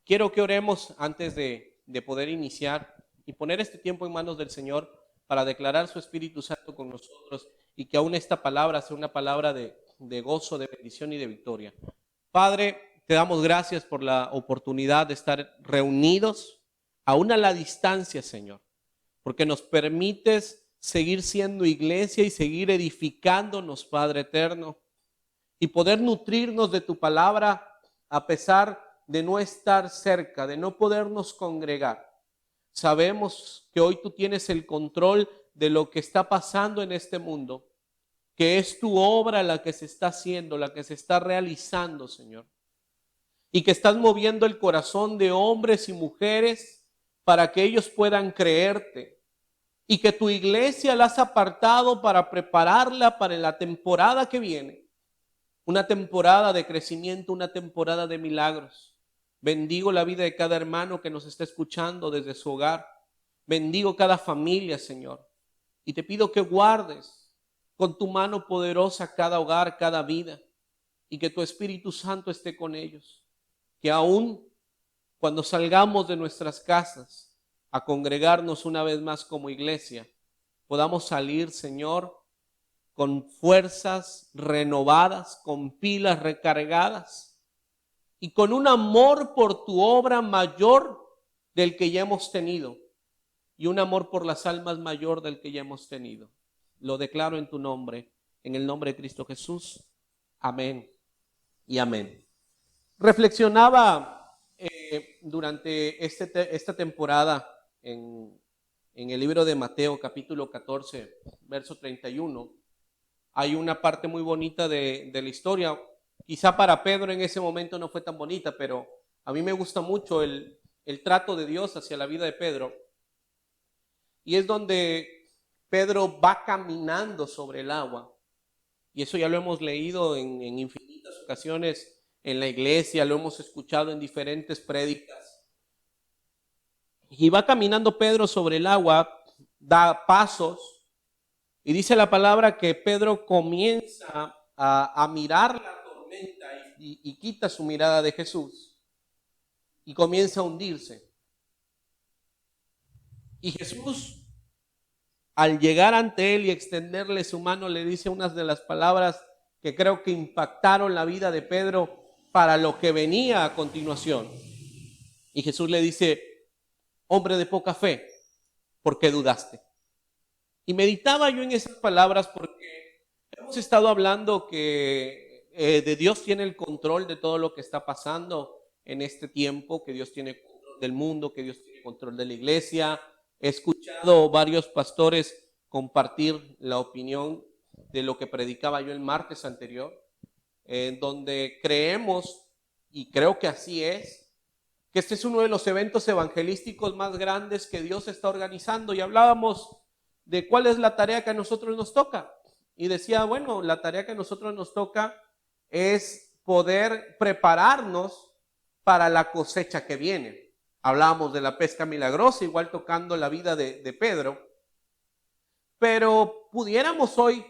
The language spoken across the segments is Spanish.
Quiero que oremos antes de poder iniciar y poner este tiempo en manos del Señor para declarar su Espíritu Santo con nosotros y que aún esta palabra sea una palabra de gozo, de bendición y de victoria. Padre, te damos gracias por la oportunidad de estar reunidos, aún a la distancia, Señor, porque nos permites seguir siendo iglesia y seguir edificándonos, Padre eterno, y poder nutrirnos de tu palabra a pesar de no estar cerca, de no podernos congregar. Sabemos que hoy tú tienes el control de lo que está pasando en este mundo, que es tu obra la que se está haciendo, la que se está realizando, Señor, y que estás moviendo el corazón de hombres y mujeres para que ellos puedan creerte, y que tu iglesia la has apartado para prepararla para la temporada que viene. Una temporada de crecimiento, una temporada de milagros. Bendigo la vida de cada hermano que nos está escuchando desde su hogar. Bendigo cada familia, Señor. Y te pido que guardes con tu mano poderosa cada hogar, cada vida. Y que tu Espíritu Santo esté con ellos. Que aún cuando salgamos de nuestras casas a congregarnos una vez más como iglesia, podamos salir, Señor, con fuerzas renovadas, con pilas recargadas y con un amor por tu obra mayor del que ya hemos tenido y un amor por las almas mayor del que ya hemos tenido. Lo declaro en tu nombre, en el nombre de Cristo Jesús. Amén y amén. Reflexionaba durante esta temporada en el libro de Mateo, capítulo 14, verso 31. Hay una parte muy bonita de la historia. Quizá para Pedro en ese momento no fue tan bonita, pero a mí me gusta mucho el trato de Dios hacia la vida de Pedro. Y es donde Pedro va caminando sobre el agua. Y eso ya lo hemos leído en infinitas ocasiones en la iglesia, lo hemos escuchado en diferentes prédicas. Y va caminando Pedro sobre el agua, da pasos. Y dice la palabra que Pedro comienza a mirar la tormenta y quita su mirada de Jesús y comienza a hundirse. Y Jesús, al llegar ante él y extenderle su mano, le dice unas de las palabras que creo que impactaron la vida de Pedro para lo que venía a continuación. Y Jesús le dice: hombre de poca fe, ¿por qué dudaste? Y meditaba yo en esas palabras porque hemos estado hablando que de Dios tiene el control de todo lo que está pasando en este tiempo, que Dios tiene control del mundo, que Dios tiene control de la iglesia. He escuchado varios pastores compartir la opinión de lo que predicaba yo el martes anterior, en donde creemos, y creo que así es, que este es uno de los eventos evangelísticos más grandes que Dios está organizando. Y hablábamos de cuál es la tarea que a nosotros nos toca. Y decía, bueno, la tarea que a nosotros nos toca es poder prepararnos para la cosecha que viene. Hablábamos de la pesca milagrosa, igual tocando la vida de Pedro. Pero pudiéramos hoy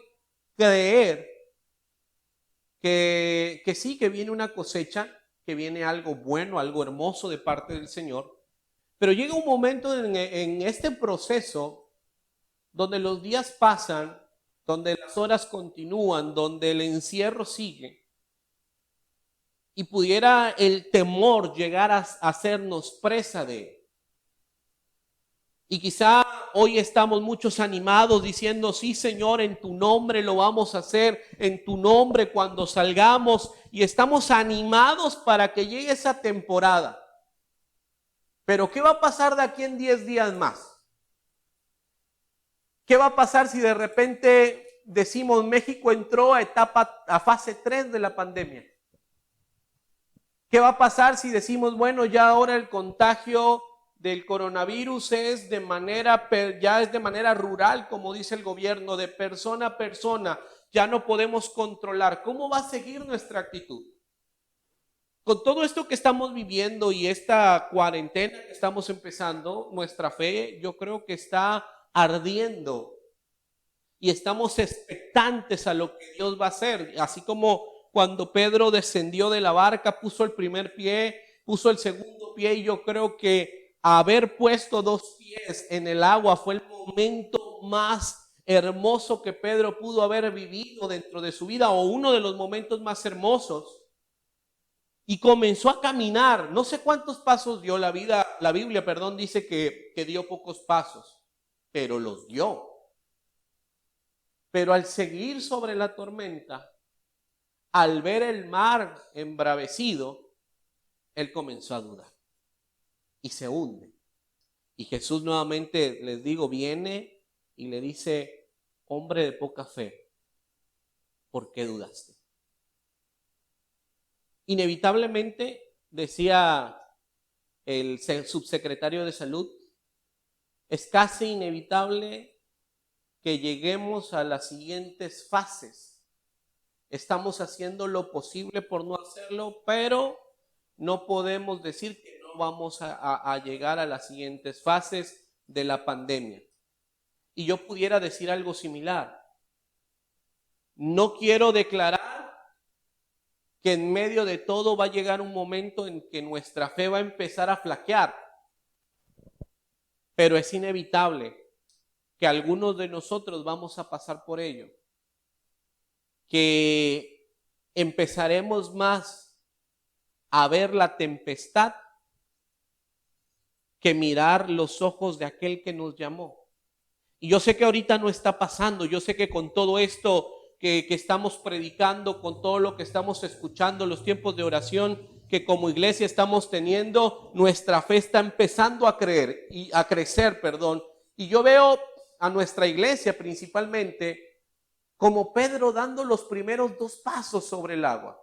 creer que sí, que viene una cosecha, que viene algo bueno, algo hermoso de parte del Señor. Pero llega un momento en este proceso donde los días pasan, donde las horas continúan, donde el encierro sigue, y pudiera el temor llegar a hacernos presa de él. Y quizá hoy estamos muchos animados diciendo: sí, Señor, en tu nombre lo vamos a hacer, en tu nombre cuando salgamos, y estamos animados para que llegue esa temporada. Pero ¿qué va a pasar de aquí en 10 días más? ¿Qué va a pasar si de repente decimos México entró a fase 3 de la pandemia? ¿Qué va a pasar si decimos, bueno, ya ahora el contagio del coronavirus es de manera rural, como dice el gobierno, de persona a persona, ya no podemos controlar? ¿Cómo va a seguir nuestra actitud? Con todo esto que estamos viviendo y esta cuarentena que estamos empezando, nuestra fe yo creo que está ardiendo y estamos expectantes a lo que Dios va a hacer. Así como cuando Pedro descendió de la barca, puso el primer pie puso el segundo pie, y yo creo que haber puesto 2 pies en el agua fue el momento más hermoso que Pedro pudo haber vivido dentro de su vida, o uno de los momentos más hermosos. Y comenzó a caminar. No sé cuántos pasos dio la Biblia, dice que dio pocos pasos, pero los dio. Pero al seguir sobre la tormenta, al ver el mar embravecido, él comenzó a dudar y se hunde. Y Jesús nuevamente, les digo, viene y le dice: hombre de poca fe, ¿por qué dudaste? Inevitablemente, decía el subsecretario de Salud, es casi inevitable que lleguemos a las siguientes fases. Estamos haciendo lo posible por no hacerlo, pero no podemos decir que no vamos a llegar a las siguientes fases de la pandemia. Y yo pudiera decir algo similar. No quiero declarar que en medio de todo va a llegar un momento en que nuestra fe va a empezar a flaquear, pero es inevitable que algunos de nosotros vamos a pasar por ello, que empezaremos más a ver la tempestad que mirar los ojos de aquel que nos llamó. Y yo sé que ahorita no está pasando, yo sé que con todo esto que estamos predicando, con todo lo que estamos escuchando, los tiempos de oración que como iglesia estamos teniendo, nuestra fe está empezando a crecer, y yo veo a nuestra iglesia principalmente como Pedro dando los primeros 2 pasos sobre el agua,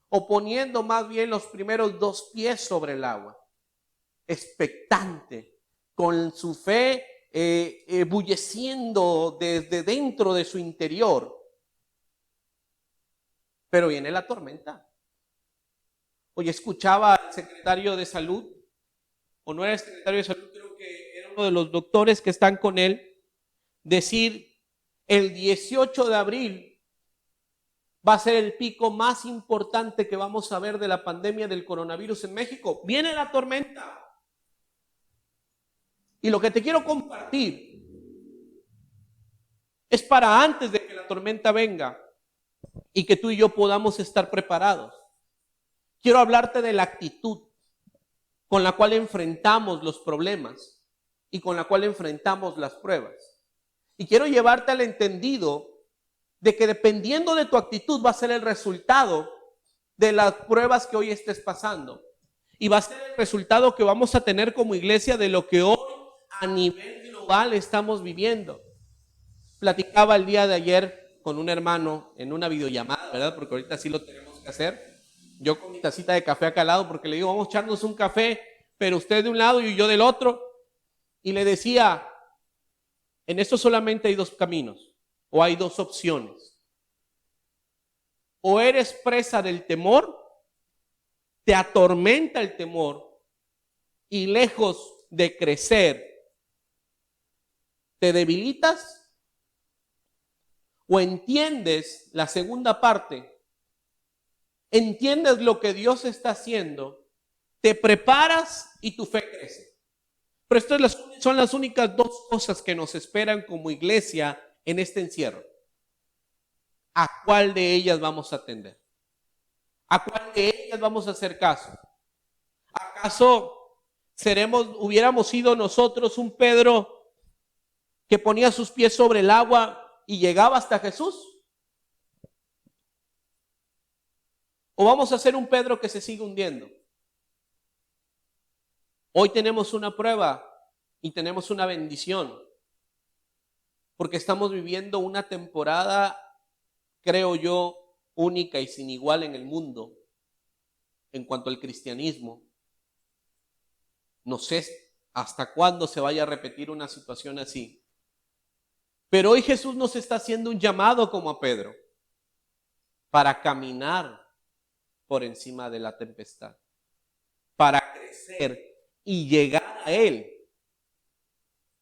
o poniendo más bien los primeros 2 pies sobre el agua, expectante, con su fe bulleciendo desde dentro de su interior. Pero viene la tormenta. Hoy escuchaba al secretario de Salud, o no era el secretario de Salud, creo que era uno de los doctores que están con él, decir: el 18 de abril va a ser el pico más importante que vamos a ver de la pandemia del coronavirus en México. Viene la tormenta. Y lo que te quiero compartir es para antes de que la tormenta venga y que tú y yo podamos estar preparados. Quiero hablarte de la actitud con la cual enfrentamos los problemas y con la cual enfrentamos las pruebas. Y quiero llevarte al entendido de que dependiendo de tu actitud va a ser el resultado de las pruebas que hoy estés pasando. Y va a ser el resultado que vamos a tener como iglesia de lo que hoy a nivel global estamos viviendo. Platicaba el día de ayer con un hermano en una videollamada, ¿verdad? Porque ahorita sí lo tenemos que hacer. Yo con mi tacita de café acá al lado, porque le digo: vamos a echarnos un café, pero usted de un lado y yo del otro. Y le decía: en esto solamente hay 2 caminos, o hay 2 opciones. O eres presa del temor, te atormenta el temor, y lejos de crecer, te debilitas, o entiendes la segunda parte, entiendes lo que Dios está haciendo, te preparas y tu fe crece. Pero estas son las únicas 2 cosas que nos esperan como iglesia en este encierro. ¿A cuál de ellas vamos a atender? ¿A cuál de ellas vamos a hacer caso? ¿Acaso hubiéramos sido nosotros un Pedro que ponía sus pies sobre el agua y llegaba hasta Jesús? ¿O vamos a ser un Pedro que se sigue hundiendo? Hoy tenemos una prueba y tenemos una bendición, porque estamos viviendo una temporada, creo yo, única y sin igual en el mundo en cuanto al cristianismo. No sé hasta cuándo se vaya a repetir una situación así. Pero hoy Jesús nos está haciendo un llamado como a Pedro para caminar por encima de la tempestad, para crecer y llegar a Él,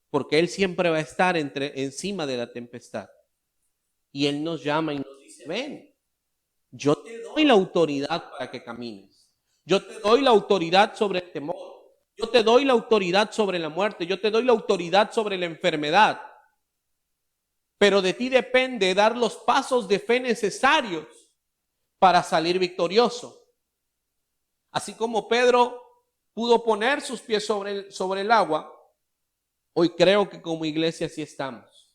porque Él siempre va a estar encima de la tempestad. Y Él nos llama y nos dice: ven, yo te doy la autoridad para que camines. Yo te doy la autoridad sobre el temor. Yo te doy la autoridad sobre la muerte. Yo te doy la autoridad sobre la enfermedad. Pero de ti depende dar los pasos de fe necesarios para salir victorioso. Así como Pedro pudo poner sus pies sobre el agua, hoy creo que como iglesia sí estamos.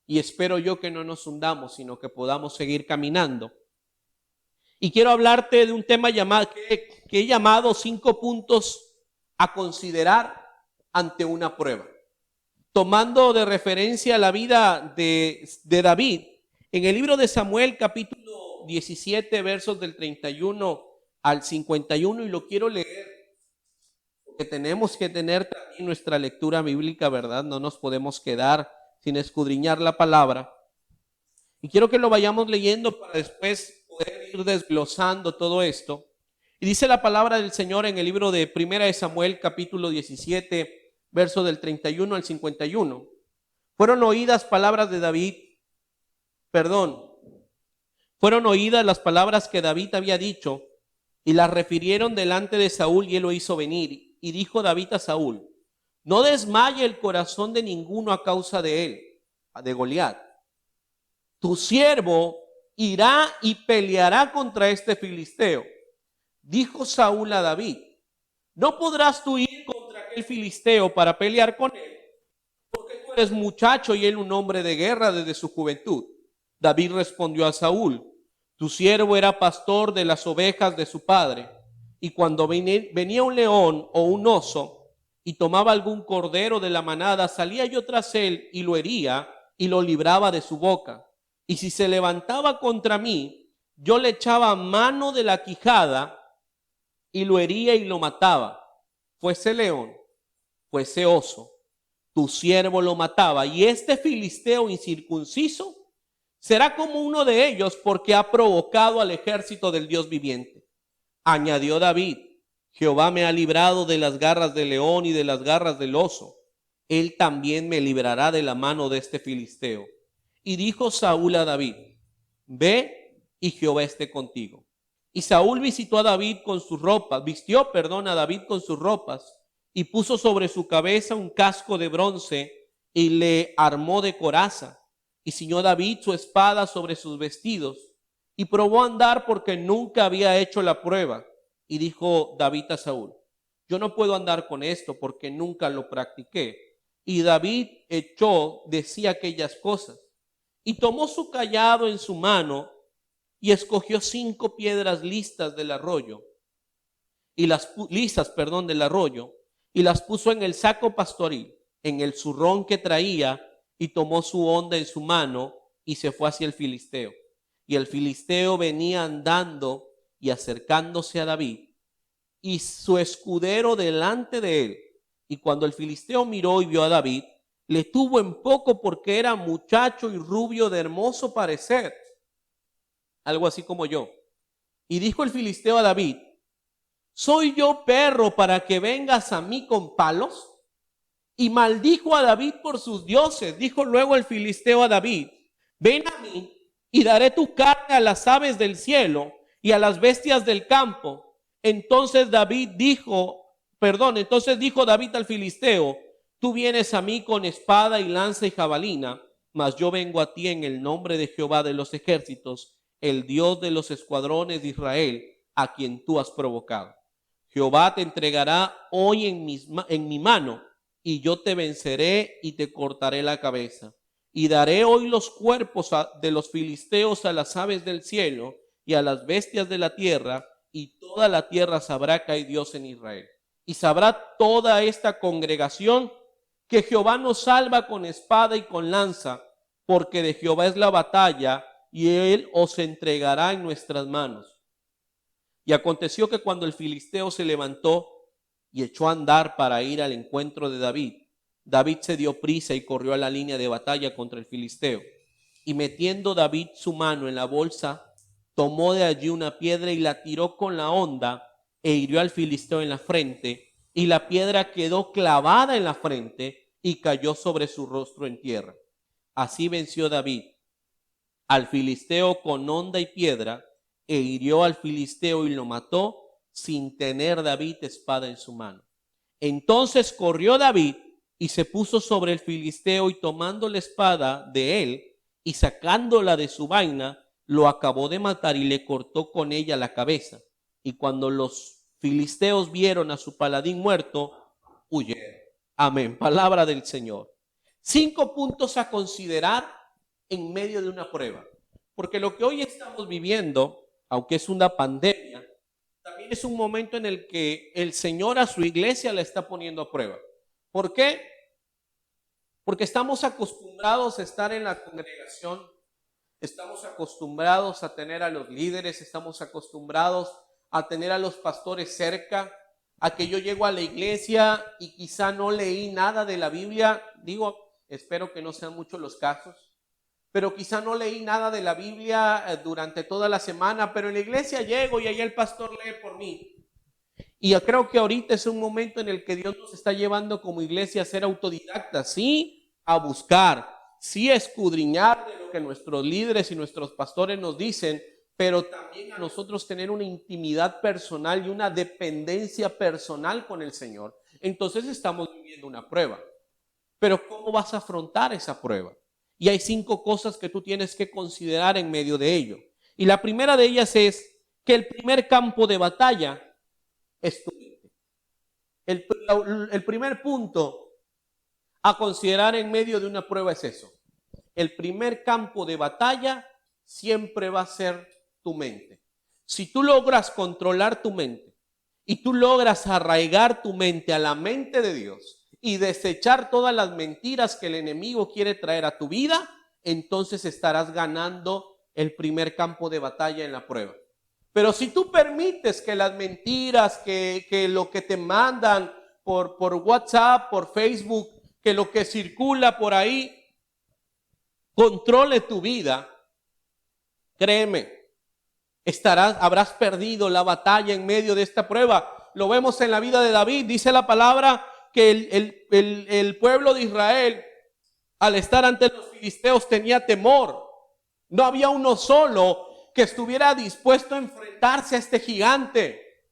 Y espero yo que no nos hundamos, sino que podamos seguir caminando. Y quiero hablarte de un tema llamado, que he llamado 5 puntos a considerar ante una prueba. Tomando de referencia la vida de David, en el libro de Samuel, capítulo 17, versos del 31 al 51, y lo quiero leer, porque tenemos que tener también nuestra lectura bíblica, ¿verdad? No nos podemos quedar sin escudriñar la palabra. Y quiero que lo vayamos leyendo para después poder ir desglosando todo esto. Y dice la palabra del Señor en el libro de Primera de Samuel, capítulo 17, verso del 31 al 51. Fueron oídas palabras de David, fueron oídas las palabras que David había dicho y las refirieron delante de Saúl y él lo hizo venir. Y dijo David a Saúl, no desmaye el corazón de ninguno a causa de él, de Goliat. Tu siervo irá y peleará contra este filisteo. Dijo Saúl a David, no podrás tú ir contra aquel filisteo para pelear con él, porque tú eres muchacho y él un hombre de guerra desde su juventud. David respondió a Saúl, tu siervo era pastor de las ovejas de su padre, y cuando venía un león o un oso y tomaba algún cordero de la manada, salía yo tras él y lo hería y lo libraba de su boca. Y si se levantaba contra mí, yo le echaba mano de la quijada y lo hería y lo mataba. Fuese león, fuese oso, tu siervo lo mataba. Y este filisteo incircunciso será como uno de ellos, porque ha provocado al ejército del Dios viviente. Añadió David, Jehová me ha librado de las garras del león y de las garras del oso. Él también me librará de la mano de este filisteo. Y dijo Saúl a David, ve y Jehová esté contigo. Y Saúl vistió a David con sus ropas y puso sobre su cabeza un casco de bronce y le armó de coraza. Y ciñó David su espada sobre sus vestidos y probó a andar porque nunca había hecho la prueba. Y dijo David a Saúl, yo no puedo andar con esto porque nunca lo practiqué. Y David echó de sí aquellas cosas y tomó su cayado en su mano y escogió 5 piedras lisas del arroyo y las puso en el saco pastoril, en el zurrón que traía, y tomó su honda en su mano y se fue hacia el filisteo. Y el filisteo venía andando y acercándose a David y su escudero delante de él. Y cuando el filisteo miró y vio a David, le tuvo en poco porque era muchacho y rubio de hermoso parecer, algo así como yo. Y dijo el filisteo a David, ¿soy yo perro para que vengas a mí con palos? Y maldijo a David por sus dioses. Dijo luego el filisteo a David, ven a mí y daré tu carne a las aves del cielo y a las bestias del campo. Entonces dijo David al filisteo, tú vienes a mí con espada y lanza y jabalina, mas yo vengo a ti en el nombre de Jehová de los ejércitos, el Dios de los escuadrones de Israel, a quien tú has provocado. Jehová te entregará hoy en mi mano, y yo te venceré y te cortaré la cabeza. Y daré hoy los cuerpos de los filisteos a las aves del cielo y a las bestias de la tierra, y toda la tierra sabrá que hay Dios en Israel. Y sabrá toda esta congregación que Jehová nos salva con espada y con lanza, porque de Jehová es la batalla, y él os entregará en nuestras manos. Y aconteció que cuando el filisteo se levantó y echó a andar para ir al encuentro de David, David se dio prisa y corrió a la línea de batalla contra el filisteo. Y metiendo David su mano en la bolsa, tomó de allí una piedra y la tiró con la honda e hirió al filisteo en la frente, y la piedra quedó clavada en la frente y cayó sobre su rostro en tierra. Así venció David al filisteo con honda y piedra, e hirió al filisteo y lo mató, sin tener David espada en su mano. Entonces corrió David y se puso sobre el filisteo, y tomando la espada de él y sacándola de su vaina, lo acabó de matar y le cortó con ella la cabeza. Y cuando los filisteos vieron a su paladín muerto, huyeron. Amén. Palabra del Señor. 5 puntos a considerar en medio de una prueba. Porque lo que hoy estamos viviendo, aunque es una pandemia, también es un momento en el que el Señor a su iglesia la está poniendo a prueba. ¿Por qué? Porque estamos acostumbrados a estar en la congregación, estamos acostumbrados a tener a los líderes, estamos acostumbrados a tener a los pastores cerca, a que yo llego a la iglesia y quizá no leí nada de la Biblia. Digo, espero que no sean muchos los casos, pero quizá no leí nada de la Biblia durante toda la semana, pero en la iglesia llego y ahí el pastor lee por mí. Y yo creo que ahorita es un momento en el que Dios nos está llevando como iglesia a ser autodidactas, sí, a buscar, sí, a escudriñar de lo que nuestros líderes y nuestros pastores nos dicen, pero también a nosotros tener una intimidad personal y una dependencia personal con el Señor. Entonces estamos viviendo una prueba. Pero ¿cómo vas a afrontar esa prueba? Y hay 5 cosas que tú tienes que considerar en medio de ello. Y la primera de ellas es que el primer campo de batalla es tu mente. El primer punto a considerar en medio de una prueba es eso. El primer campo de batalla siempre va a ser tu mente. Si tú logras controlar tu mente y tú logras arraigar tu mente a la mente de Dios y desechar todas las mentiras que el enemigo quiere traer a tu vida, entonces estarás ganando el primer campo de batalla en la prueba. Pero si tú permites que las mentiras, que lo que te mandan por WhatsApp, por Facebook, que lo que circula por ahí controle tu vida, créeme, habrás perdido la batalla en medio de esta prueba. Lo vemos en la vida de David. Dice la palabra que el pueblo de Israel, al estar ante los filisteos, tenía temor. No había uno solo que estuviera dispuesto a enfrentarse a este gigante.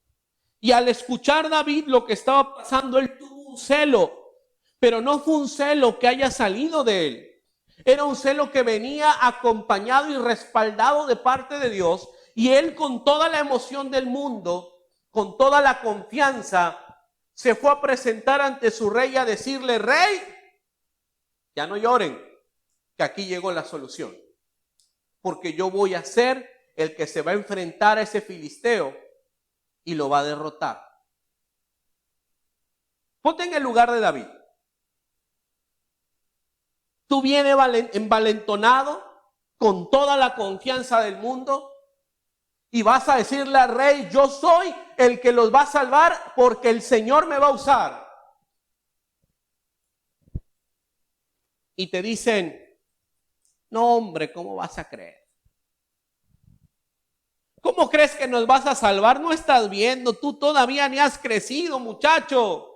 Y al escuchar David lo que estaba pasando, él tuvo un celo, pero no fue un celo que haya salido de él. Era un celo que venía acompañado y respaldado de parte de Dios, y él, con toda la emoción del mundo, con toda la confianza, se fue a presentar ante su rey, a decirle: rey, ya no lloren, que aquí llegó la solución, porque yo voy a ser el que se va a enfrentar a ese filisteo y lo va a derrotar. Ponte en el lugar de David. Tú vienes envalentonado, con toda la confianza del mundo, y vas a decirle al rey: yo soy el que los va a salvar porque el Señor me va a usar. Y te dicen: no, hombre, ¿cómo vas a creer? ¿Cómo crees que nos vas a salvar? No estás viendo, tú todavía ni has crecido, muchacho.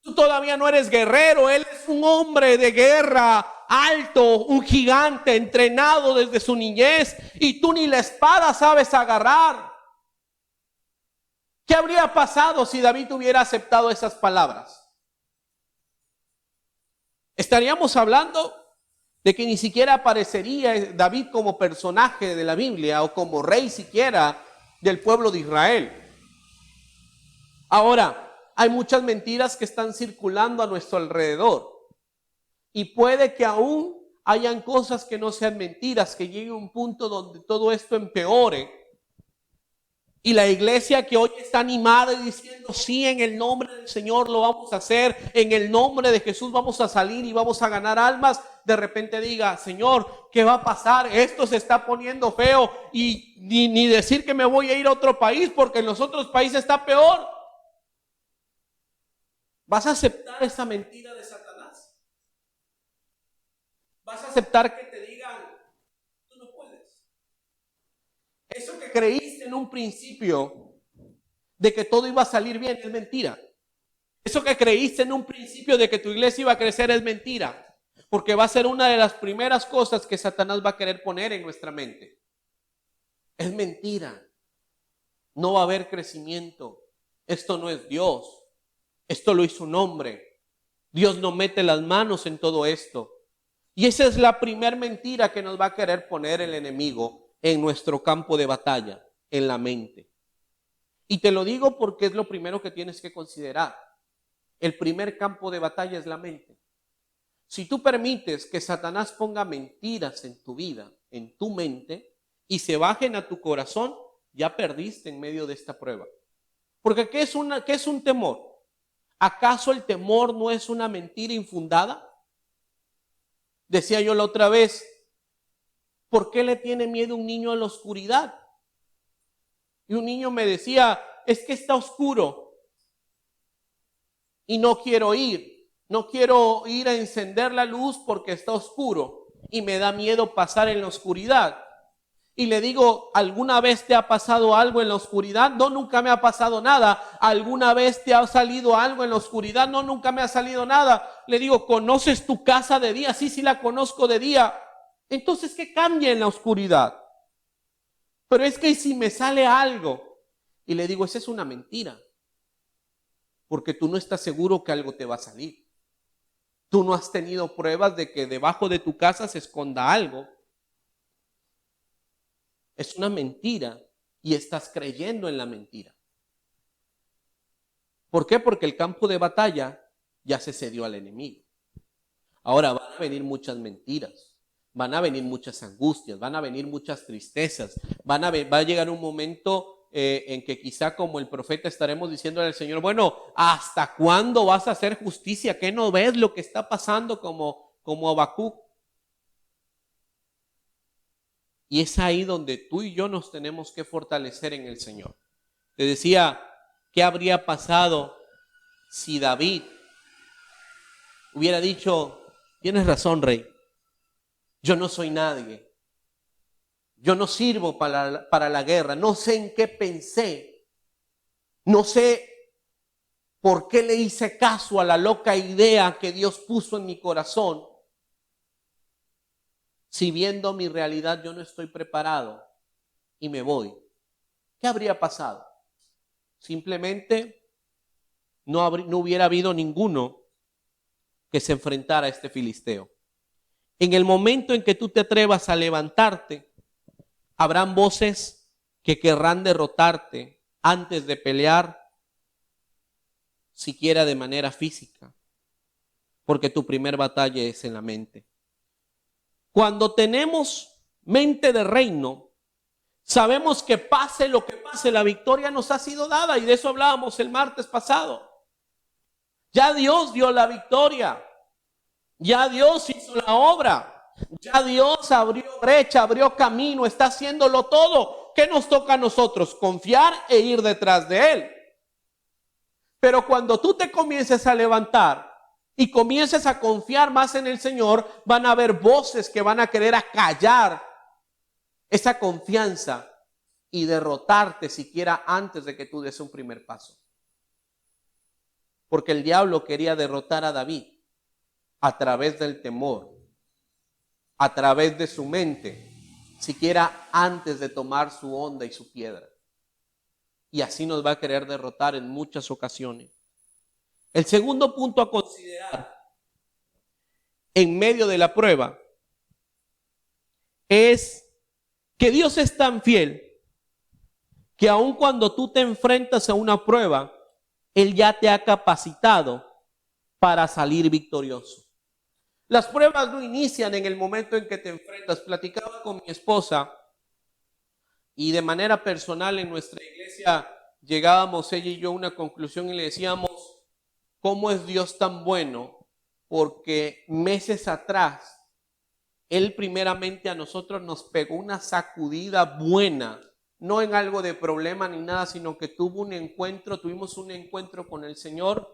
Tú todavía no eres guerrero. Él es un hombre de guerra, alto, un gigante, entrenado desde su niñez, y tú ni la espada sabes agarrar. ¿Qué habría pasado si David hubiera aceptado esas palabras? Estaríamos hablando de que ni siquiera aparecería David como personaje de la Biblia o como rey siquiera del pueblo de Israel. Ahora, hay muchas mentiras que están circulando a nuestro alrededor, y puede que aún hayan cosas que no sean mentiras, que llegue un punto donde todo esto empeore. Y la iglesia que hoy está animada y diciendo: sí, en el nombre del Señor lo vamos a hacer, en el nombre de Jesús vamos a salir y vamos a ganar almas, de repente diga: Señor, ¿qué va a pasar? Esto se está poniendo feo, y ni decir que me voy a ir a otro país, porque en los otros países está peor. ¿Vas a aceptar esa mentira de Satanás? ¿Vas a aceptar que te digan: tú no puedes? Eso que creíste en un principio de que todo iba a salir bien es mentira. Eso que creíste en un principio de que tu iglesia iba a crecer es mentira, porque va a ser una de las primeras cosas que Satanás va a querer poner en nuestra mente. Es mentira. no va a haber crecimiento. Esto no es Dios. Esto lo hizo un hombre. Dios no mete las manos en todo esto. Y esa es la primera mentira que nos va a querer poner el enemigo en nuestro campo de batalla, en la mente. Y te lo digo porque es lo primero que tienes que considerar. El primer campo de batalla es la mente. Si tú permites que Satanás ponga mentiras en tu vida, en tu mente, y se bajen a tu corazón, ya perdiste en medio de esta prueba. Porque ¿qué es un temor? ¿Acaso el temor no es una mentira infundada? Decía yo la otra vez, ¿por qué le tiene miedo un niño a la oscuridad? Y un niño me decía, es que está oscuro y no quiero ir a encender la luz porque está oscuro y me da miedo pasar en la oscuridad. Y le digo, ¿alguna vez te ha pasado algo en la oscuridad? No, nunca me ha pasado nada. ¿Alguna vez te ha salido algo en la oscuridad? No, nunca me ha salido nada. Le digo, ¿conoces tu casa de día? Sí, sí la conozco de día. Entonces, ¿qué cambia en la oscuridad? Pero es que si me sale algo, y le digo, esa es una mentira, porque tú no estás seguro que algo te va a salir. Tú no has tenido pruebas de que debajo de tu casa se esconda algo. Es una mentira y estás creyendo en la mentira. ¿Por qué? Porque el campo de batalla ya se cedió al enemigo. Ahora van a venir muchas mentiras, van a venir muchas angustias, van a venir muchas tristezas, va a llegar un momento en que quizá como el profeta estaremos diciéndole al Señor, bueno, ¿hasta cuándo vas a hacer justicia? ¿Qué no ves lo que está pasando como Habacuc? Y es ahí donde tú y yo nos tenemos que fortalecer en el Señor. Te decía, ¿qué habría pasado si David hubiera dicho, tienes razón, rey, yo no soy nadie, yo no sirvo para la guerra, no sé en qué pensé, no sé por qué le hice caso a la loca idea que Dios puso en mi corazón? Si viendo mi realidad yo no estoy preparado y me voy, ¿qué habría pasado? Simplemente no hubiera habido ninguno que se enfrentara a este filisteo. En el momento en que tú te atrevas a levantarte, habrán voces que querrán derrotarte antes de pelear, siquiera de manera física, porque tu primer batalla es en la mente. Cuando tenemos mente de reino, sabemos que pase lo que pase, la victoria nos ha sido dada, y de eso hablábamos el martes pasado. Ya Dios dio la victoria, ya Dios hizo la obra, ya Dios abrió brecha, abrió camino, está haciéndolo todo. ¿Qué nos toca a nosotros? Confiar e ir detrás de Él. Pero cuando tú te comiences a levantar y comiences a confiar más en el Señor, van a haber voces que van a querer acallar esa confianza y derrotarte siquiera antes de que tú des un primer paso. Porque el diablo quería derrotar a David a través del temor, a través de su mente, siquiera antes de tomar su honda y su piedra. Y así nos va a querer derrotar en muchas ocasiones. El segundo punto a considerar en medio de la prueba es que Dios es tan fiel que aun cuando tú te enfrentas a una prueba, Él ya te ha capacitado para salir victorioso. Las pruebas no inician en el momento en que te enfrentas. Platicaba con mi esposa y de manera personal en nuestra iglesia llegábamos ella y yo a una conclusión y le decíamos, ¿cómo es Dios tan bueno? Porque meses atrás, Él primeramente a nosotros nos pegó una sacudida buena, no en algo de problema ni nada, sino que tuvimos un encuentro con el Señor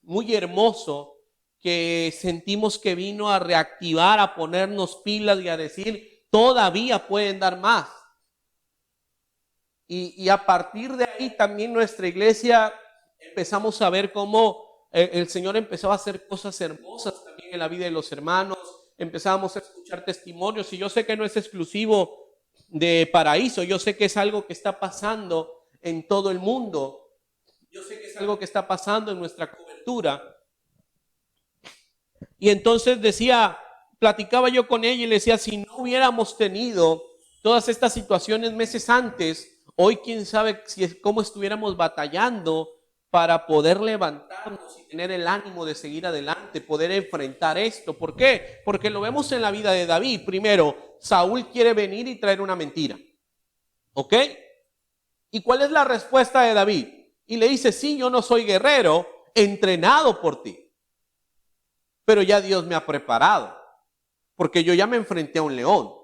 muy hermoso, que sentimos que vino a reactivar, a ponernos pilas y a decir, todavía pueden dar más. Y a partir de ahí también nuestra iglesia empezamos a ver cómo el Señor empezó a hacer cosas hermosas también en la vida de los hermanos. Empezamos a escuchar testimonios, y yo sé que no es exclusivo de Paraíso, yo sé que es algo que está pasando en todo el mundo. Yo sé que es algo que está pasando en nuestra cobertura. Y entonces platicaba yo con ella y le decía, si no hubiéramos tenido todas estas situaciones meses antes, hoy quién sabe cómo estuviéramos batallando para poder levantarnos y tener el ánimo de seguir adelante, poder enfrentar esto. ¿Por qué? Porque lo vemos en la vida de David. Primero, Saúl quiere venir y traer una mentira. ¿Ok? ¿Y cuál es la respuesta de David? Y le dice, sí, yo no soy guerrero, entrenado por ti, pero ya Dios me ha preparado, porque yo ya me enfrenté a un león,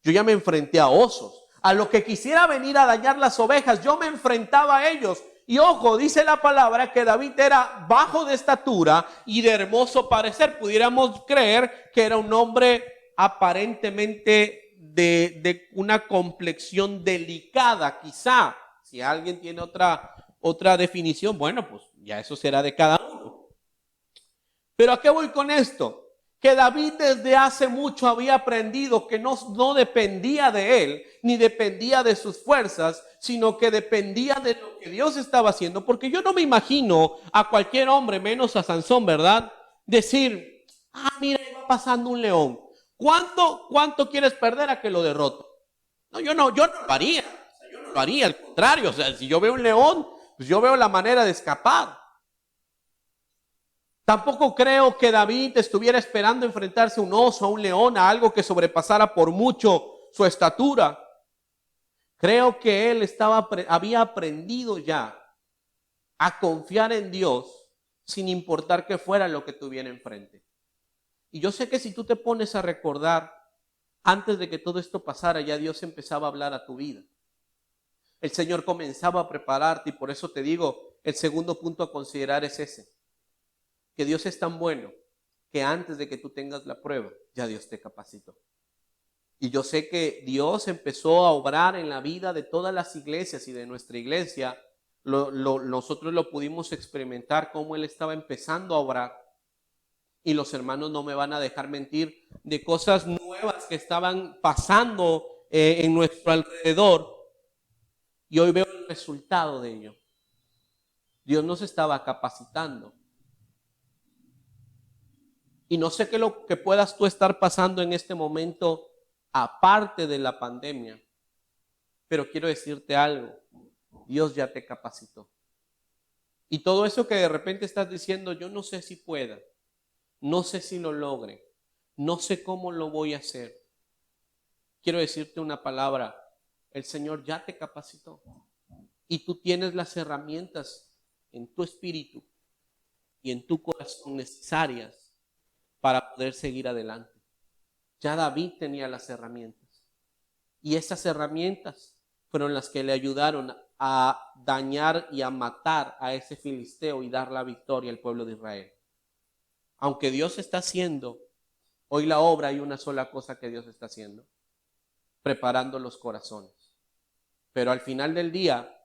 yo ya me enfrenté a osos, a lo que quisiera venir a dañar las ovejas, yo me enfrentaba a ellos. Y ojo, dice la palabra que David era bajo de estatura y de hermoso parecer. Pudiéramos creer que era un hombre aparentemente de una complexión delicada, quizá. Si alguien tiene otra definición, bueno, pues ya eso será de cada uno. Pero ¿a qué voy con esto? Que David desde hace mucho había aprendido que no dependía de él, ni dependía de sus fuerzas, sino que dependía de lo que Dios estaba haciendo. Porque yo no me imagino a cualquier hombre, menos a Sansón, ¿verdad? Decir, mira, va pasando un león. ¿Cuánto quieres perder a que lo derroto? No, yo no lo haría. O sea, yo no lo haría, al contrario. O sea, si yo veo un león, pues yo veo la manera de escapar. Tampoco creo que David estuviera esperando enfrentarse a un oso, a un león, a algo que sobrepasara por mucho su estatura. Creo que él había aprendido ya a confiar en Dios sin importar qué fuera lo que tuviera enfrente. Y yo sé que si tú te pones a recordar, antes de que todo esto pasara, ya Dios empezaba a hablar a tu vida. El Señor comenzaba a prepararte y por eso te digo, el segundo punto a considerar es ese. Que Dios es tan bueno que antes de que tú tengas la prueba, ya Dios te capacitó. Y yo sé que Dios empezó a obrar en la vida de todas las iglesias y de nuestra iglesia. Nosotros lo pudimos experimentar cómo Él estaba empezando a obrar. Y los hermanos no me van a dejar mentir de cosas nuevas que estaban pasando en nuestro alrededor. Y hoy veo el resultado de ello. Dios nos estaba capacitando. Y no sé qué lo que puedas tú estar pasando en este momento aparte de la pandemia, pero quiero decirte algo, Dios ya te capacitó. Y todo eso que de repente estás diciendo, yo no sé si pueda, no sé si lo logre, no sé cómo lo voy a hacer. Quiero decirte una palabra, el Señor ya te capacitó y tú tienes las herramientas en tu espíritu y en tu corazón necesarias para poder seguir adelante. Ya David tenía las herramientas. Y esas herramientas fueron las que le ayudaron a dañar y a matar a ese filisteo y dar la victoria al pueblo de Israel. Aunque Dios está haciendo hoy la obra, hay una sola cosa que Dios está haciendo: preparando los corazones. Pero al final del día,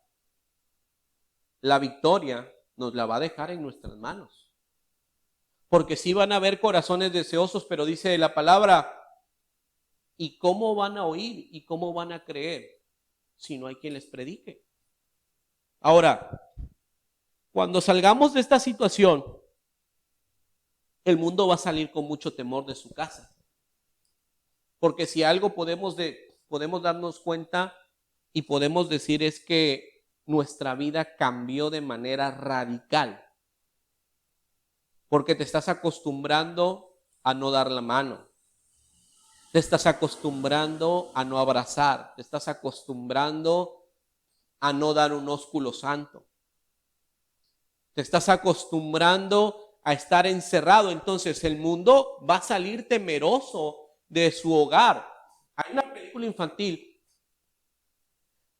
la victoria nos la va a dejar en nuestras manos. Porque sí van a haber corazones deseosos, pero dice la palabra, ¿y cómo van a oír y cómo van a creer si no hay quien les predique? Ahora, cuando salgamos de esta situación, el mundo va a salir con mucho temor de su casa. Porque si algo podemos darnos cuenta y podemos decir es que nuestra vida cambió de manera radical. Porque te estás acostumbrando a no dar la mano. Te estás acostumbrando a no abrazar. Te estás acostumbrando a no dar un ósculo santo. Te estás acostumbrando a estar encerrado. Entonces el mundo va a salir temeroso de su hogar. Hay una película infantil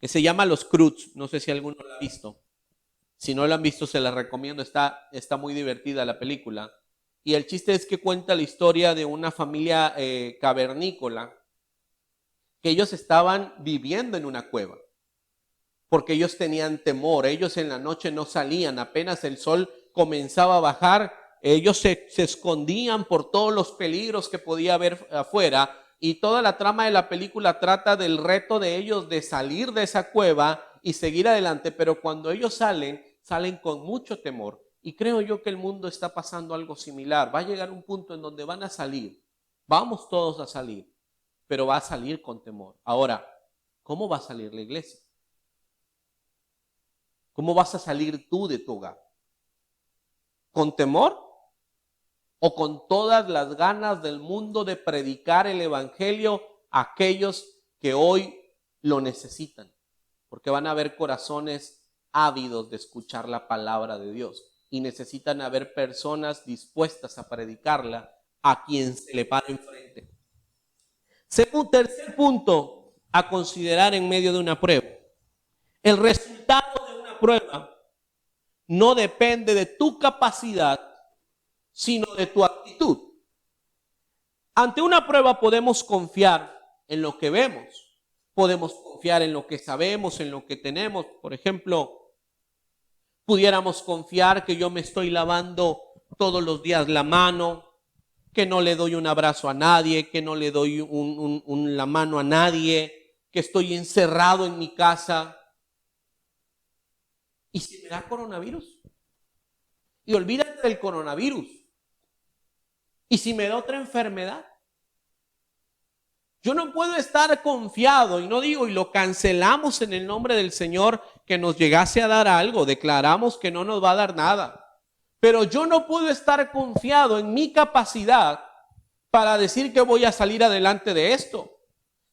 que se llama Los Croods. No sé si alguno la ha visto. Si no la han visto, se la recomiendo. Está muy divertida la película. Y el chiste es que cuenta la historia de una familia cavernícola, que ellos estaban viviendo en una cueva, porque ellos tenían temor. Ellos en la noche no salían, apenas el sol comenzaba a bajar, ellos se escondían por todos los peligros que podía haber afuera. Y toda la trama de la película trata del reto de ellos de salir de esa cueva y seguir adelante, pero cuando ellos salen, salen con mucho temor. Y creo yo que el mundo está pasando algo similar. Va a llegar un punto en donde van a salir. Vamos todos a salir, pero va a salir con temor. Ahora, ¿cómo va a salir la iglesia? ¿Cómo vas a salir tú de tu hogar? ¿Con temor? ¿O con todas las ganas del mundo de predicar el evangelio a aquellos que hoy lo necesitan? Porque van a haber corazones ávidos de escuchar la palabra de Dios y necesitan haber personas dispuestas a predicarla a quien se le pare enfrente. Tercer punto a considerar en medio de una prueba. El resultado de una prueba no depende de tu capacidad, sino de tu actitud. Ante una prueba podemos confiar en lo que vemos, podemos confiar en lo que sabemos, en lo que tenemos. Por ejemplo, pudiéramos confiar que yo me estoy lavando todos los días la mano, que no le doy un abrazo a nadie, que no le doy la mano a nadie, que estoy encerrado en mi casa. ¿Y si me da coronavirus? Y olvídate del coronavirus. ¿Y si me da otra enfermedad? Yo no puedo estar confiado, y no digo, y lo cancelamos en el nombre del Señor, que nos llegase a dar algo, declaramos que no nos va a dar nada. Pero yo no puedo estar confiado en mi capacidad para decir que voy a salir adelante de esto.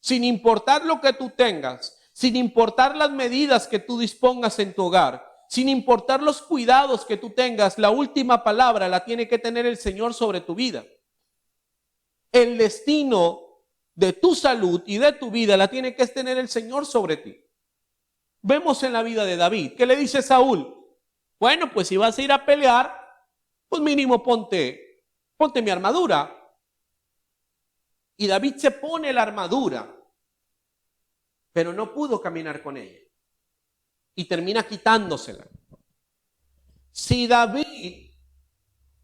Sin importar lo que tú tengas, sin importar las medidas que tú dispongas en tu hogar, sin importar los cuidados que tú tengas, la última palabra la tiene que tener el Señor sobre tu vida. El destino de tu salud y de tu vida la tiene que tener el Señor sobre ti. Vemos en la vida de David, ¿qué le dice Saúl? Bueno, pues si vas a ir a pelear, pues mínimo ponte mi armadura. Y David se pone la armadura, pero no pudo caminar con ella. Y termina quitándosela. Si David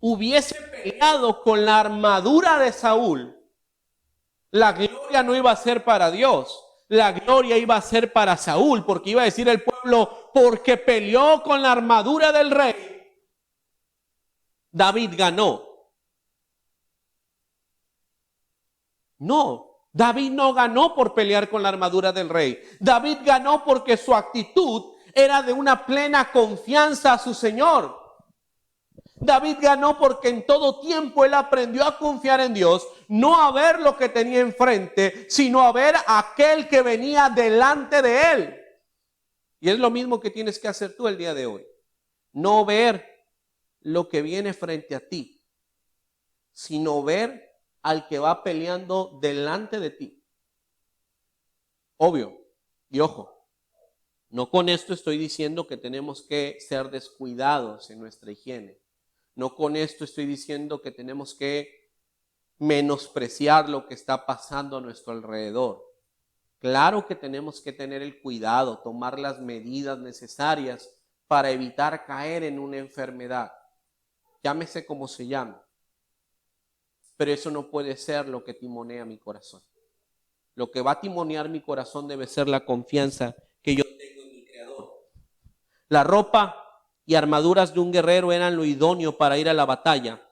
hubiese peleado con la armadura de Saúl, la gloria no iba a ser para Dios. La gloria iba a ser para Saúl, porque iba a decir el pueblo, porque peleó con la armadura del rey, David ganó. No, David no ganó por pelear con la armadura del rey. David ganó porque su actitud era de una plena confianza a su Señor. David ganó porque en todo tiempo él aprendió a confiar en Dios, no a ver lo que tenía enfrente, sino a ver a aquel que venía delante de él. Y es lo mismo que tienes que hacer tú el día de hoy. No ver lo que viene frente a ti, sino ver al que va peleando delante de ti. Obvio, y ojo, no con esto estoy diciendo que tenemos que ser descuidados en nuestra higiene. No con esto estoy diciendo que tenemos que menospreciar lo que está pasando a nuestro alrededor. Claro que tenemos que tener el cuidado, tomar las medidas necesarias para evitar caer en una enfermedad. Llámese como se llame. Pero eso no puede ser lo que timonea mi corazón. Lo que va a timonear mi corazón debe ser la confianza que yo tengo en mi Creador. La ropa y armaduras de un guerrero eran lo idóneo para ir a la batalla,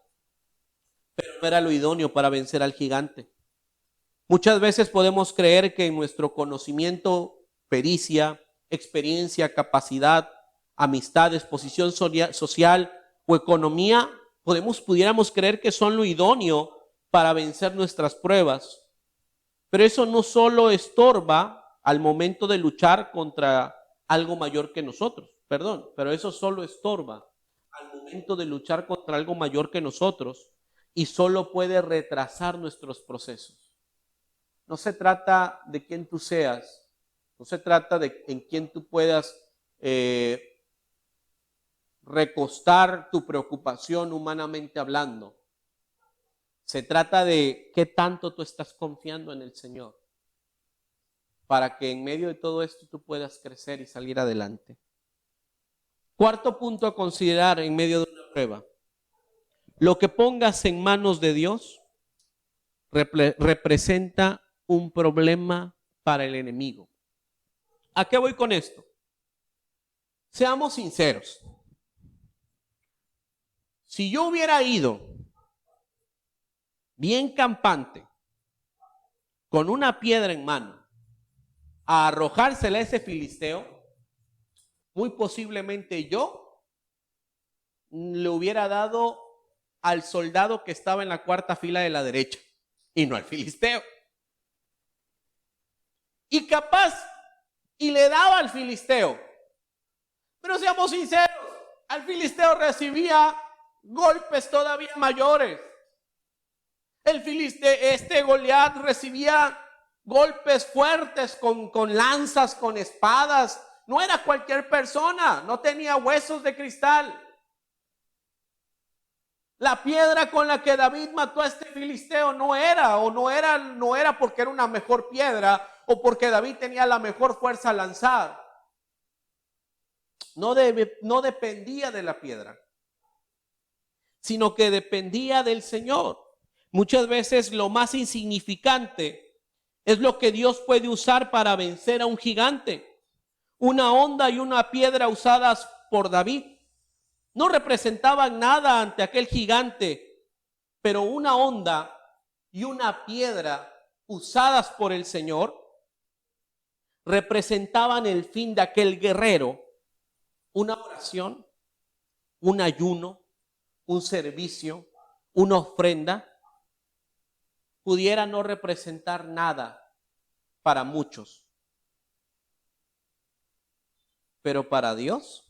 pero no era lo idóneo para vencer al gigante. Muchas veces podemos creer que en nuestro conocimiento, pericia, experiencia, capacidad, amistades, posición social o economía, pudiéramos creer que son lo idóneo para vencer nuestras pruebas. Pero eso no solo estorba al momento de luchar contra algo mayor que nosotros, pero eso solo estorba al momento de luchar contra algo mayor que nosotros y solo puede retrasar nuestros procesos. No se trata de quién tú seas, no se trata de en quién tú puedas recostar tu preocupación humanamente hablando. Se trata de qué tanto tú estás confiando en el Señor para que en medio de todo esto tú puedas crecer y salir adelante. Cuarto punto a considerar en medio de una prueba. Lo que pongas en manos de Dios representa un problema para el enemigo. ¿A qué voy con esto? Seamos sinceros. Si yo hubiera ido bien campante, con una piedra en mano, a arrojársela a ese filisteo, muy posiblemente yo le hubiera dado al soldado que estaba en la cuarta fila de la derecha y no al filisteo. Y capaz, y le daba al filisteo. Pero seamos sinceros, al filisteo recibía golpes todavía mayores. Goliat recibía golpes fuertes con lanzas, con espadas. No era cualquier persona, no tenía huesos de cristal. La piedra con la que David mató a este filisteo no era porque era una mejor piedra o porque David tenía la mejor fuerza a lanzar. No dependía de la piedra, sino que dependía del Señor. Muchas veces lo más insignificante es lo que Dios puede usar para vencer a un gigante. Una honda y una piedra usadas por David no representaban nada ante aquel gigante, pero una honda y una piedra usadas por el Señor representaban el fin de aquel guerrero. Una oración, un ayuno, un servicio, una ofrenda, pudiera no representar nada para muchos, pero para Dios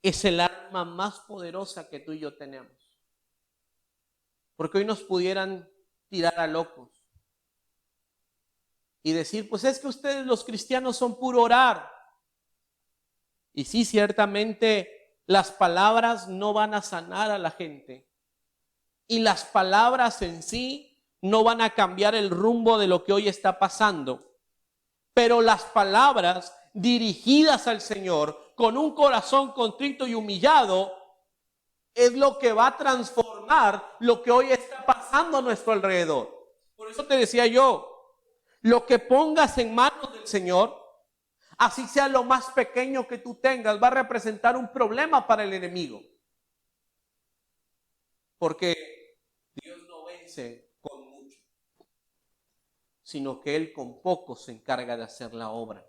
es el arma más poderosa que tú y yo tenemos. Porque hoy nos pudieran tirar a locos y decir, pues es que ustedes los cristianos son puro orar. Y sí, ciertamente las palabras no van a sanar a la gente. Y las palabras en sí no van a cambiar el rumbo de lo que hoy está pasando. Pero las palabras dirigidas al Señor con un corazón contrito y humillado es lo que va a transformar lo que hoy está pasando a nuestro alrededor. Por eso te decía yo, lo que pongas en manos del Señor, así sea lo más pequeño que tú tengas, va a representar un problema para el enemigo. Porque Dios no vence con mucho, sino que Él con poco se encarga de hacer la obra.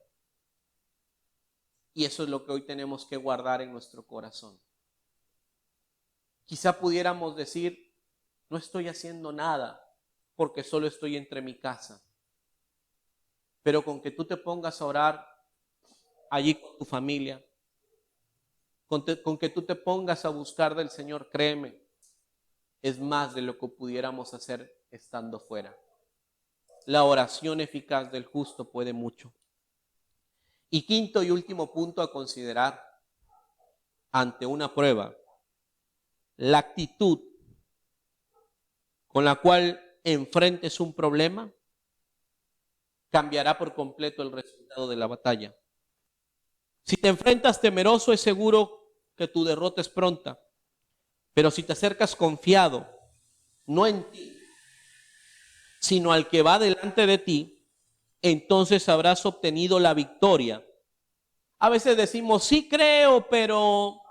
Y eso es lo que hoy tenemos que guardar en nuestro corazón. Quizá pudiéramos decir, no estoy haciendo nada porque solo estoy entre mi casa. Pero con que tú te pongas a orar allí con tu familia, con que tú te pongas a buscar del Señor, créeme, es más de lo que pudiéramos hacer estando fuera. La oración eficaz del justo puede mucho. Y quinto y último punto a considerar ante una prueba, la actitud con la cual enfrentes un problema cambiará por completo el resultado de la batalla. Si te enfrentas temeroso, es seguro que tu derrota es pronta. Pero si te acercas confiado, no en ti, sino al que va delante de ti, entonces habrás obtenido la victoria. A veces decimos, sí creo, pero,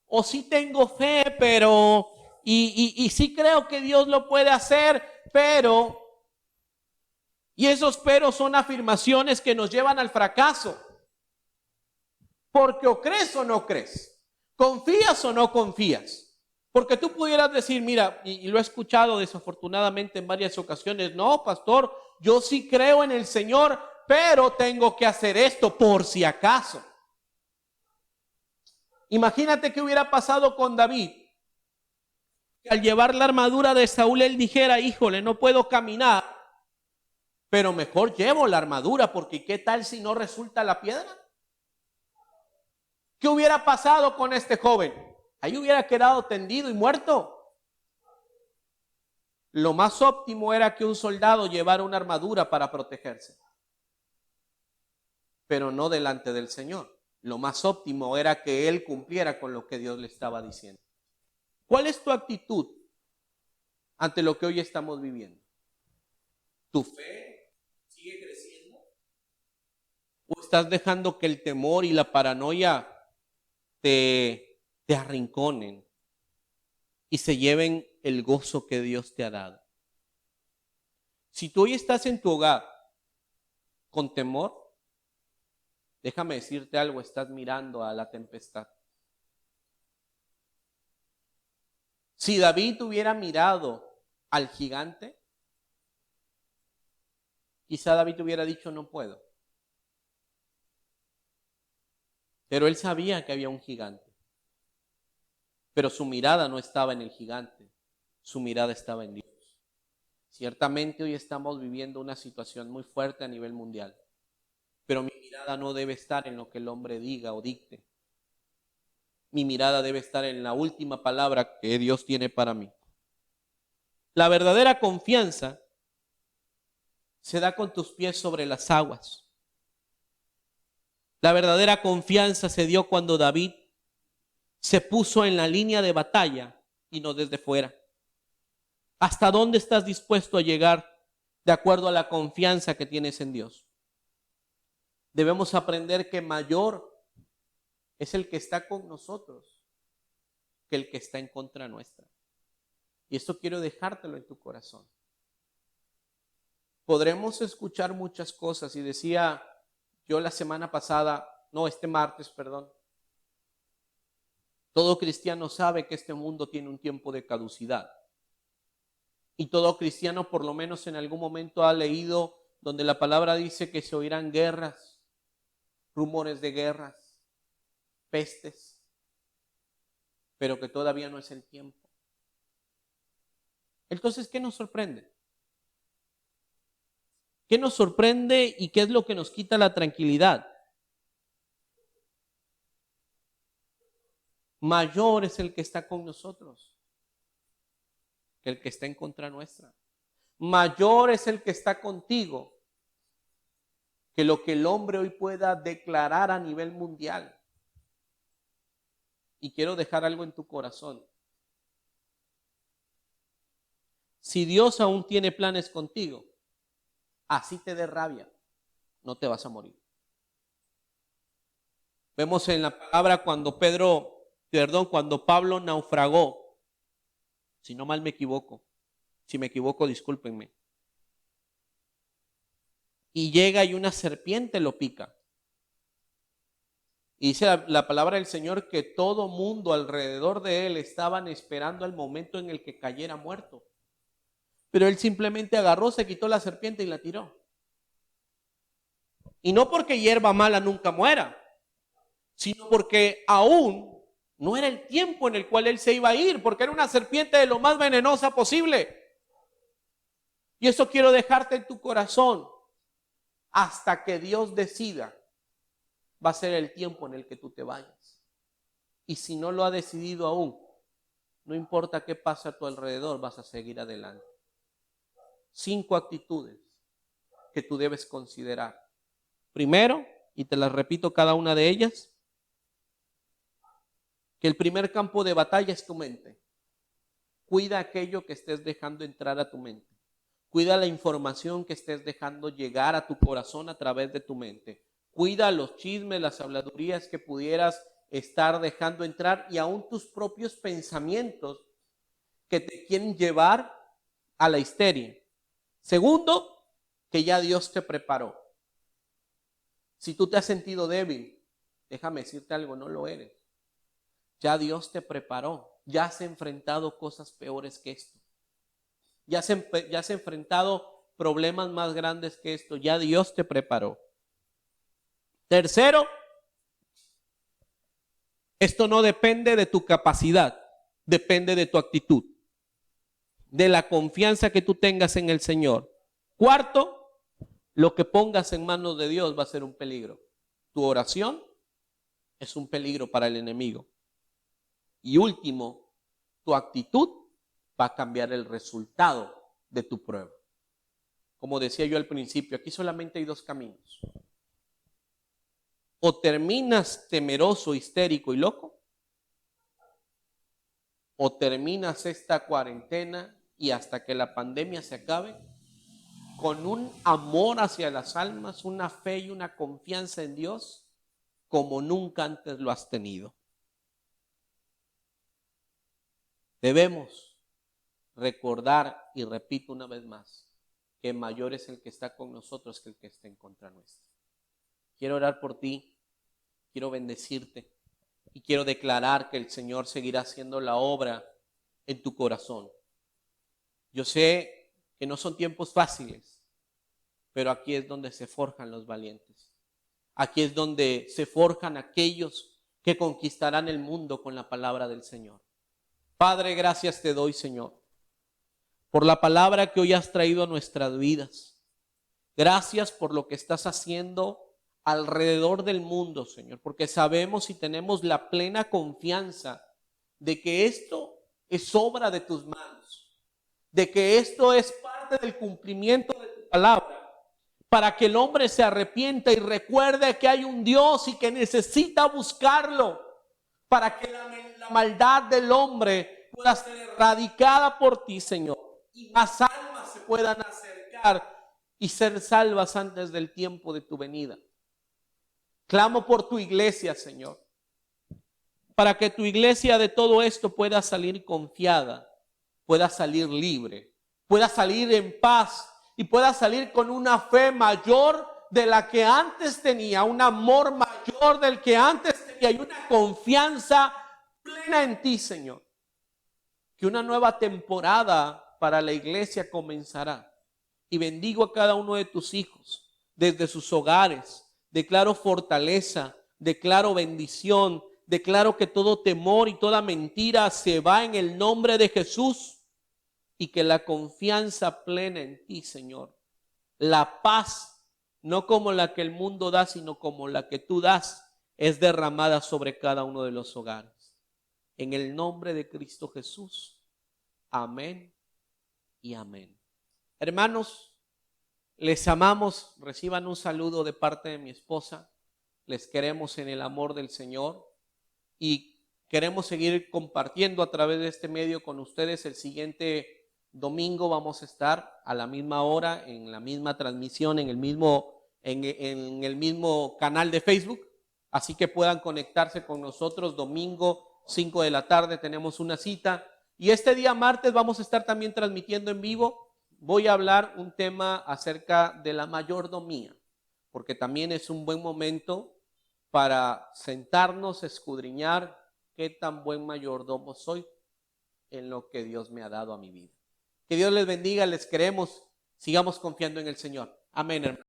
o sí tengo fe, pero, y sí creo que Dios lo puede hacer, pero, y esos pero son afirmaciones que nos llevan al fracaso. Porque o crees o no crees, confías o no confías. Porque tú pudieras decir, mira, y lo he escuchado desafortunadamente en varias ocasiones, no, pastor, yo sí creo en el Señor, pero tengo que hacer esto por si acaso. Imagínate qué hubiera pasado con David, que al llevar la armadura de Saúl él dijera, híjole, no puedo caminar, pero mejor llevo la armadura, porque ¿qué tal si no resulta la piedra? ¿Qué hubiera pasado con este joven? Ahí hubiera quedado tendido y muerto. Lo más óptimo era que un soldado llevara una armadura para protegerse, pero no delante del Señor. Lo más óptimo era que él cumpliera con lo que Dios le estaba diciendo. ¿Cuál es tu actitud ante lo que hoy estamos viviendo? ¿Tu fe sigue creciendo? ¿O estás dejando que el temor y la paranoia te arrinconen y se lleven el gozo que Dios te ha dado. Si tú hoy estás en tu hogar con temor, déjame decirte algo, estás mirando a la tempestad. Si David hubiera mirado al gigante, quizá David hubiera dicho no puedo. Pero él sabía que había un gigante. Pero su mirada no estaba en el gigante, su mirada estaba en Dios. Ciertamente hoy estamos viviendo una situación muy fuerte a nivel mundial, pero mi mirada no debe estar en lo que el hombre diga o dicte. Mi mirada debe estar en la última palabra que Dios tiene para mí. La verdadera confianza se da con tus pies sobre las aguas. La verdadera confianza se dio cuando David se puso en la línea de batalla y no desde fuera. ¿Hasta dónde estás dispuesto a llegar de acuerdo a la confianza que tienes en Dios? Debemos aprender que mayor es el que está con nosotros que el que está en contra nuestra. Y esto quiero dejártelo en tu corazón. Podremos escuchar muchas cosas y decía yo la semana pasada, no, este martes, perdón. Todo cristiano sabe que este mundo tiene un tiempo de caducidad. Y todo cristiano por lo menos en algún momento ha leído donde la palabra dice que se oirán guerras, rumores de guerras, pestes, pero que todavía no es el tiempo. Entonces, ¿qué nos sorprende? ¿Qué nos sorprende y qué es lo que nos quita la tranquilidad? Mayor es el que está con nosotros que el que está en contra nuestra. Mayor es el que está contigo que lo que el hombre hoy pueda declarar a nivel mundial. Y quiero dejar algo en tu corazón. Si Dios aún tiene planes contigo, así te dé rabia, no te vas a morir. Vemos en la palabra cuando cuando Pablo naufragó, si no mal me equivoco, si me equivoco discúlpenme, y llega y una serpiente lo pica. Y dice la palabra del Señor que todo mundo alrededor de él estaban esperando el momento en el que cayera muerto. Pero él simplemente agarró, se quitó la serpiente y la tiró. Y no porque hierba mala nunca muera, sino porque aún no era el tiempo en el cual él se iba a ir, porque era una serpiente de lo más venenosa posible. Y eso quiero dejarte en tu corazón. Hasta que Dios decida, va a ser el tiempo en el que tú te vayas. Y si no lo ha decidido aún, no importa qué pasa a tu alrededor, vas a seguir adelante. 5 actitudes que tú debes considerar. Primero, y te las repito cada una de ellas, que el primer campo de batalla es tu mente. Cuida aquello que estés dejando entrar a tu mente. Cuida la información que estés dejando llegar a tu corazón a través de tu mente. Cuida los chismes, las habladurías que pudieras estar dejando entrar y aún tus propios pensamientos que te quieren llevar a la histeria. Segundo, que ya Dios te preparó. Si tú te has sentido débil, déjame decirte algo, no lo eres. Ya Dios te preparó, ya has enfrentado cosas peores que esto. Ya has enfrentado problemas más grandes que esto, ya Dios te preparó. Tercero, esto no depende de tu capacidad, depende de tu actitud, de la confianza que tú tengas en el Señor. Cuarto, lo que pongas en manos de Dios va a ser un peligro. Tu oración es un peligro para el enemigo. Y último, tu actitud va a cambiar el resultado de tu prueba. Como decía yo al principio, aquí solamente hay 2 caminos. O terminas temeroso, histérico y loco, o terminas esta cuarentena y hasta que la pandemia se acabe, con un amor hacia las almas, una fe y una confianza en Dios como nunca antes lo has tenido. Debemos recordar, y repito una vez más, que mayor es el que está con nosotros que el que está en contra nuestra. Quiero orar por ti, quiero bendecirte y quiero declarar que el Señor seguirá haciendo la obra en tu corazón. Yo sé que no son tiempos fáciles, pero aquí es donde se forjan los valientes. Aquí es donde se forjan aquellos que conquistarán el mundo con la palabra del Señor. Padre, gracias te doy, Señor, por la palabra que hoy has traído a nuestras vidas. Gracias por lo que estás haciendo alrededor del mundo, Señor, porque sabemos y tenemos la plena confianza de que esto es obra de tus manos, de que esto es parte del cumplimiento de tu palabra, para que el hombre se arrepienta y recuerde que hay un Dios y que necesita buscarlo, para que la maldad del hombre pueda ser erradicada por ti, Señor, y más almas se puedan acercar y ser salvas antes del tiempo de tu venida. Clamo por tu iglesia, Señor, para que tu iglesia de todo esto pueda salir confiada, pueda salir libre, pueda salir en paz y pueda salir con una fe mayor de la que antes tenía, un amor mayor del que antes tenía y una confianza plena en ti, Señor. Que una nueva temporada para la iglesia comenzará. Y bendigo a cada uno de tus hijos desde sus hogares. Declaro fortaleza, declaro bendición, declaro que todo temor y toda mentira se va en el nombre de Jesús. Y que la confianza plena en ti, Señor, la paz, no como la que el mundo da, sino como la que tú das, es derramada sobre cada uno de los hogares. En el nombre de Cristo Jesús. Amén y amén. Hermanos, les amamos. Reciban un saludo de parte de mi esposa. Les queremos en el amor del Señor y queremos seguir compartiendo a través de este medio con ustedes. El siguiente domingo vamos a estar a la misma hora, en la misma transmisión, en el mismo canal de Facebook. Así que puedan conectarse con nosotros. Domingo, 5 de la tarde, tenemos una cita. Y este día martes vamos a estar también transmitiendo en vivo. Voy a hablar un tema acerca de la mayordomía, porque también es un buen momento para sentarnos, escudriñar qué tan buen mayordomo soy en lo que Dios me ha dado a mi vida. Que Dios les bendiga, les queremos, sigamos confiando en el Señor. Amén, hermano.